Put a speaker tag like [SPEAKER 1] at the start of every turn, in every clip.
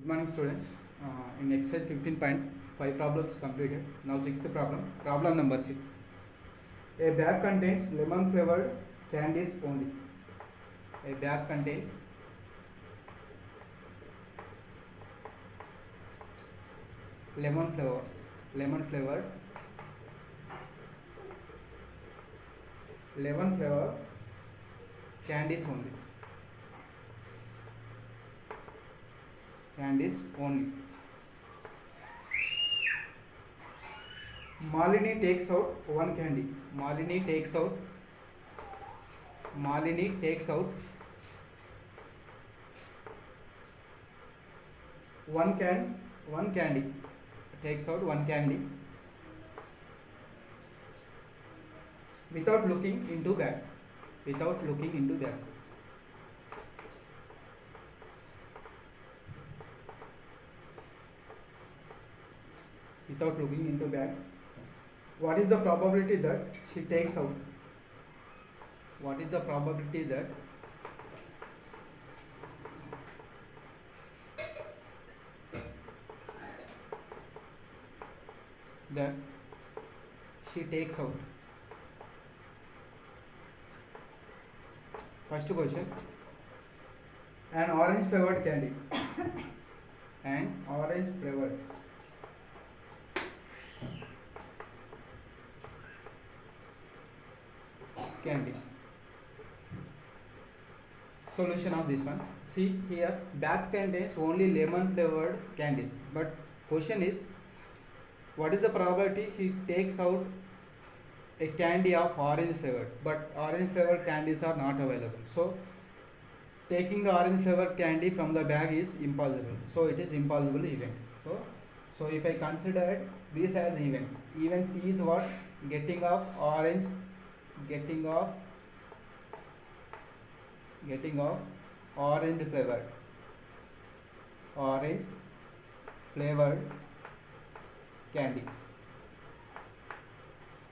[SPEAKER 1] Good morning, students. In exercise 15.5 problems completed. Now sixth problem. Problem number 6. A bag contains lemon flavored candies only. A bag contains lemon flavored candies only. Candies only. Malini takes out one candy. Malini takes out one candy. Takes out one candy without looking into bag. Without looking into bag. Without looking into bag. What is the probability that she takes out? What is the probability that she takes out? First question. An orange flavored candy. An orange flavored candy. Solution of this one. See here, bag contains only lemon flavored candies. But question is, what is the probability she takes out a candy of orange flavored? But orange flavored candies are not available. So taking the orange flavored candy from the bag is impossible. So it is impossible event. So if I consider this as event is what? Getting of orange flavored candy.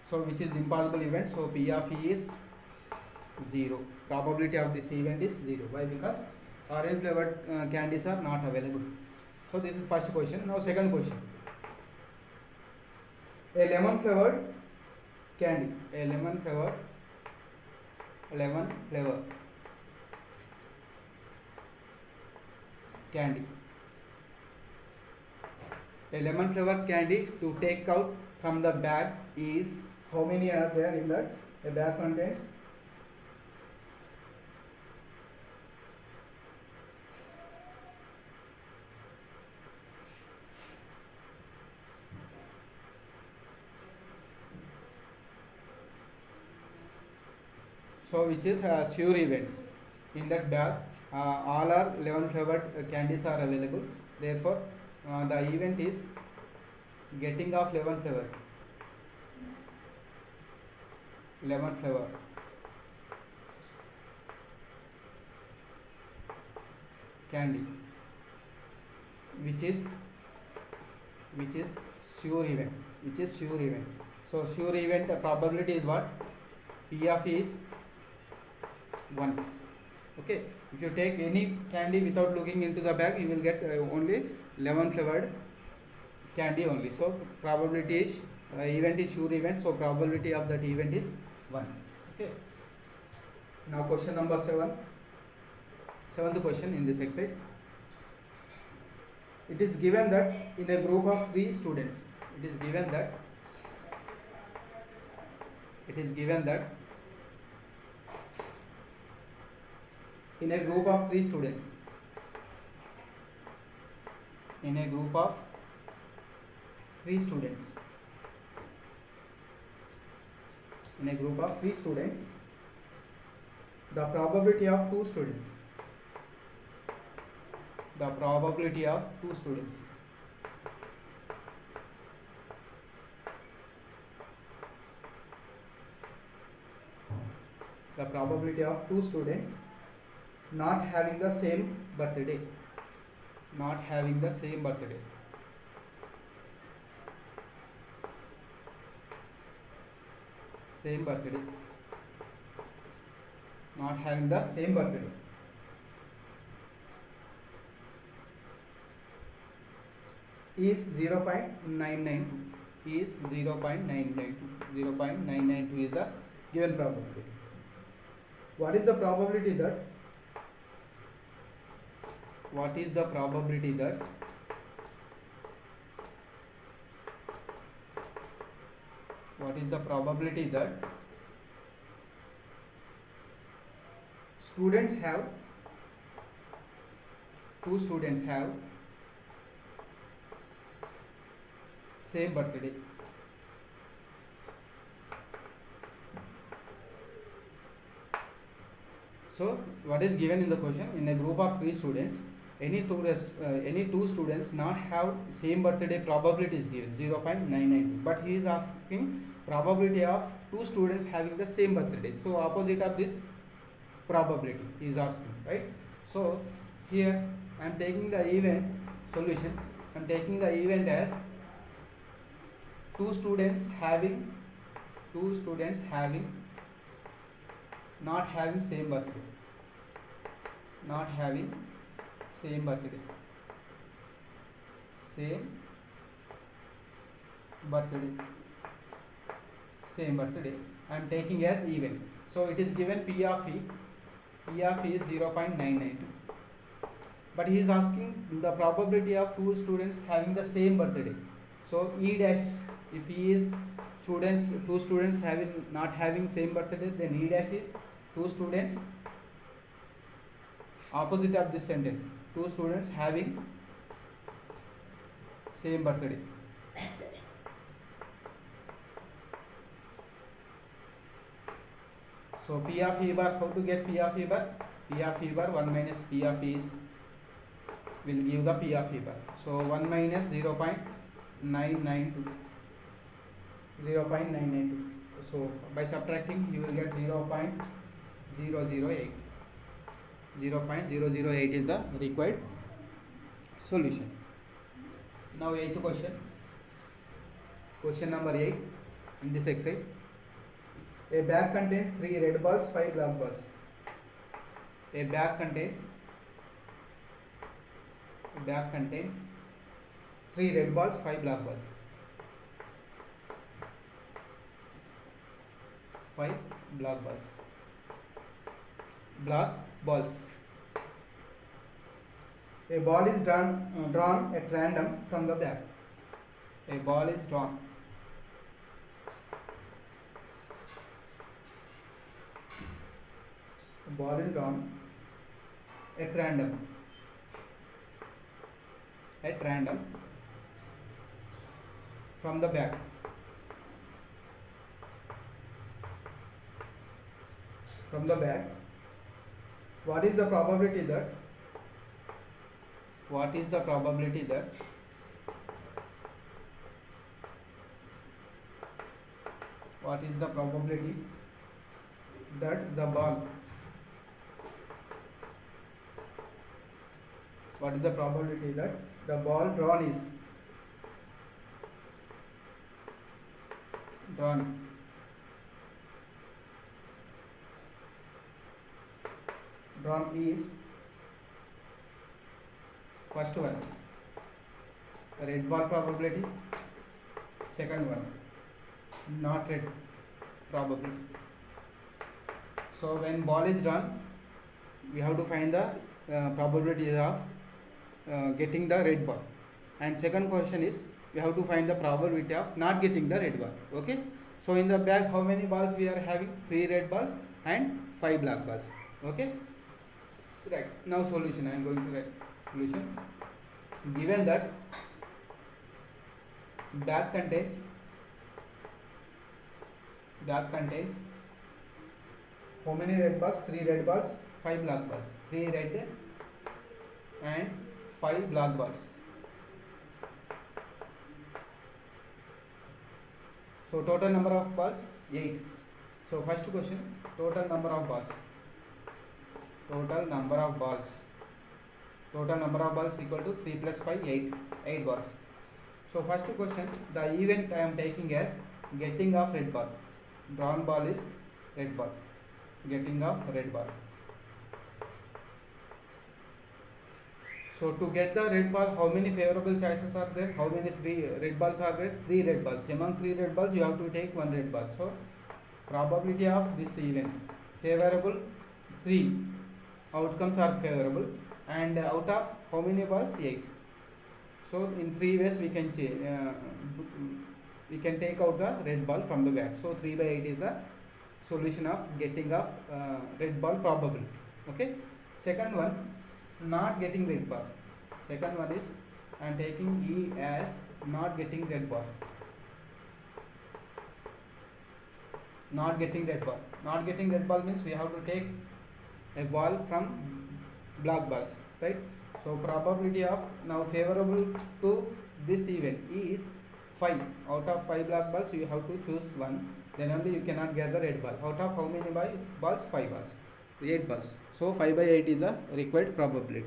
[SPEAKER 1] So which is impossible event. So P of E is 0. Probability of this event is 0. Why? Because orange flavored candies are not available. So this is first question. Now second question. A lemon flavored candy. A lemon flavored candy. A lemon flavored candy to take out from the bag is, how many are there in that? A bag contains which is a sure event. In that bag, all are lemon flavored candies are available. Therefore, the event is getting of lemon flavor candy, which is sure event. So sure event probability is what? P of E is 1. Okay, if you take any candy without looking into the bag, you will get only lemon flavored candy only. So probability is event is sure event, so probability of that event is 1. Okay, now question number 7. Seventh question in this exercise. It is given that in a group of 3 students, in a group of 3 students, the probability of 2 students, the probability of 2 students not having the same birthday, not having the same birthday is 0.992, is 0.992, 0.992 is the given probability. What is the probability that, what is the probability that what is the probability that students have, two students have same birthday? So what is given in the question, in a group of 3 students, any two students not have same birthday, probability is given 0.992, but he is asking probability of 2 students having the same birthday. So opposite of this probability he is asking, right? So here I am taking the event solution. I am taking the event as two students having not having same birthday, not having same birthday, same birthday, same birthday. I am taking as event. So it is given P of E is 0.992, but he is asking the probability of 2 students having the same birthday. So E dash, if he is two students having not having same birthday, then E dash is 2 students, opposite of this sentence, 2 students having same birthday. So P of E bar, how to get P of E bar? P of E bar 1 minus P of E is, will give the P of E bar. So 1 minus 0.992, 0.992. So by subtracting you will get 0.008. 0.008 is the required solution. Now 8th question. Question number 8 in this exercise. A bag contains 3 red balls, 5 black balls. A bag contains 3 red balls, 5 black balls. 5 black balls. Black balls. A ball is drawn at random from the bag. A ball is drawn. A ball is drawn at random. At random from the bag. From the bag. What is the probability that? What is the probability that what is the probability that the ball, what is the probability that the ball drawn is first one red ball probability, second one not red probability. So when ball is drawn, we have to find the probability of getting the red ball, and second question is we have to find the probability of not getting the red ball. Okay, so in the bag how many balls we are having? 3 red balls and 5 black balls. Okay, right. Now solution, I am going to write solution. Given that bag contains how many red balls? 3 red balls, 5 black balls. 3 red and 5 black balls. So total number of balls 8. So first question, total number of balls. Total number of balls equal to 3 plus 5, 8 balls. So first question, the event I am taking as getting of red ball. Drawn ball is red ball. Getting of red ball. So to get the red ball, how many favorable choices are there? How many three red balls are there? Three red balls. Among three red balls, you have to take one red ball. So probability of this event favorable, three outcomes are favorable, and out of how many balls? 8. So in three ways we can take out the red ball from the bag. So 3 by 8 is the solution of getting of red ball probable. Okay. Second one, not getting red ball. Second one is I am taking E as not getting red ball. Not getting red ball. Not getting red ball means we have to take a ball from black balls, right? So probability of now favorable to this event is 5. Out of 5 black balls you have to choose one, then only you cannot get the red ball. Out of how many balls? 5 balls, 8 balls. So 5 by 8 is the required probability.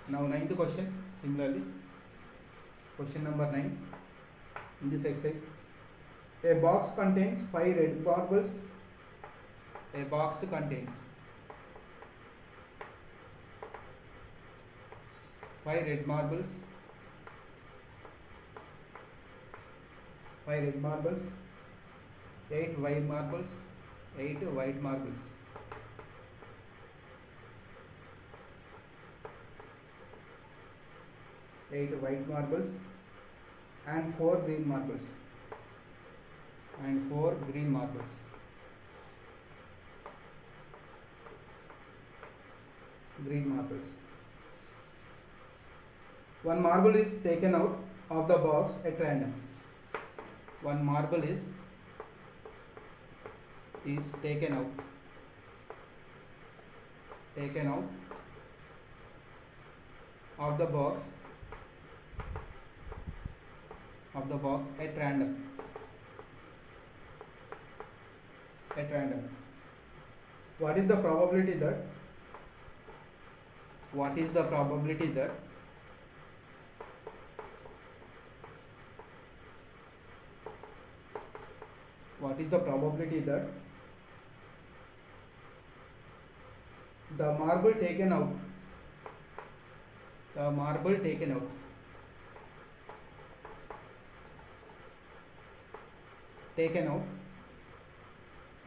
[SPEAKER 1] Now ninth question, similarly, question number 9 in this exercise. A box contains 5 red marbles. A box contains 5 red marbles, 5 red marbles, 8 white marbles, 8 white marbles. 8 white marbles and 4 green marbles. And 4 green marbles. Green marbles. One marble is taken out of the box at random. One marble is taken out of the box at random. What is the probability that the marble taken out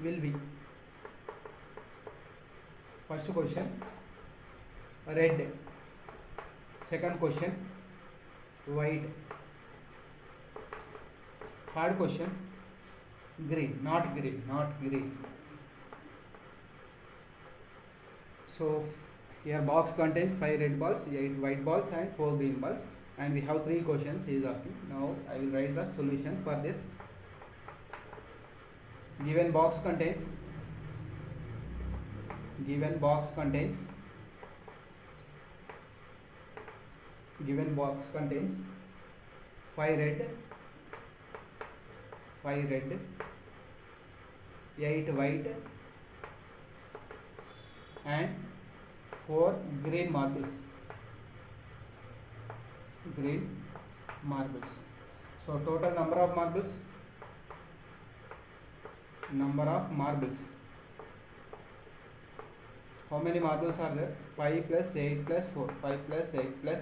[SPEAKER 1] will be, first question, red. Second question, white. Third question, green, not green. So here box contains 5 red balls, 8 white balls and 4 green balls, and we have 3 questions he is asking. Now I will write the solution for this. Given box contains 5 red, 8 white and 4 green marbles. So total number of marbles. How many marbles are there? 5 plus 8 plus 4. 5 plus 8 plus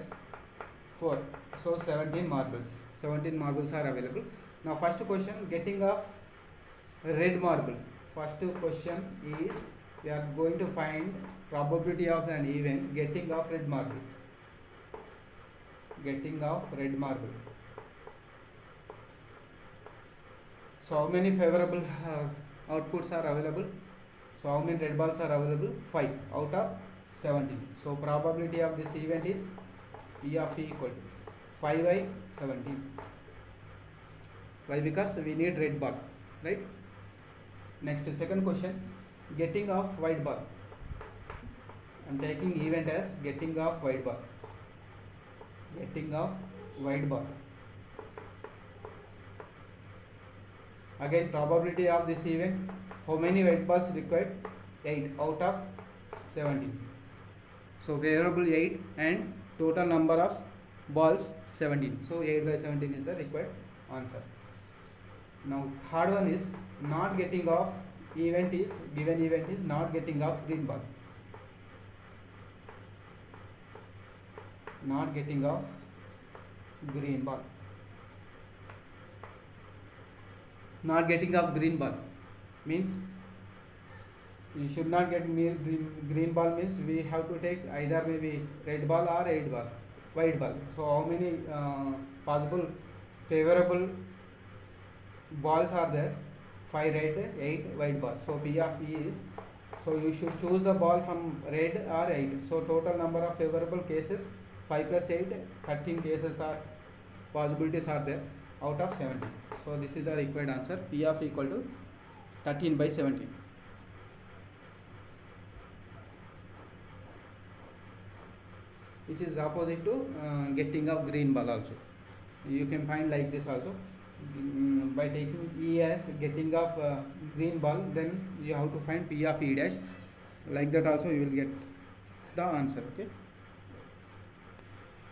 [SPEAKER 1] 4. So 17 marbles. 17 marbles are available. Now first question, getting of red marble. First question is we are going to find probability of an event getting of red marble. So how many favorable outputs are available? So how many red balls are available? 5 out of 17. So probability of this event is E of E equal to 5 by 17. Why? Because we need red ball, right? Next, second question, getting of white ball. I am taking event as getting of white ball. Again, probability of this event, how many white balls required? 8 out of 17. So favorable 8 and total number of balls 17. So 8 by 17 is the required answer. Now third one is not getting of event is, given event is not getting of green ball. not getting of green ball. Not getting of green ball means you should not get green ball means we have to take either maybe red ball or white ball. So how many possible favorable balls are there? 5 red, 8 white ball. So P of E is, so you should choose the ball from red or 8. So total number of favorable cases 5 plus 8, 13 cases are possibilities are there out of 17. So this is the required answer. P of equal to 13 by 17. Which is opposite to getting of green ball also. You can find like this also. By taking E as getting of green ball, then you have to find P of E dash. Like that also you will get the answer. Okay.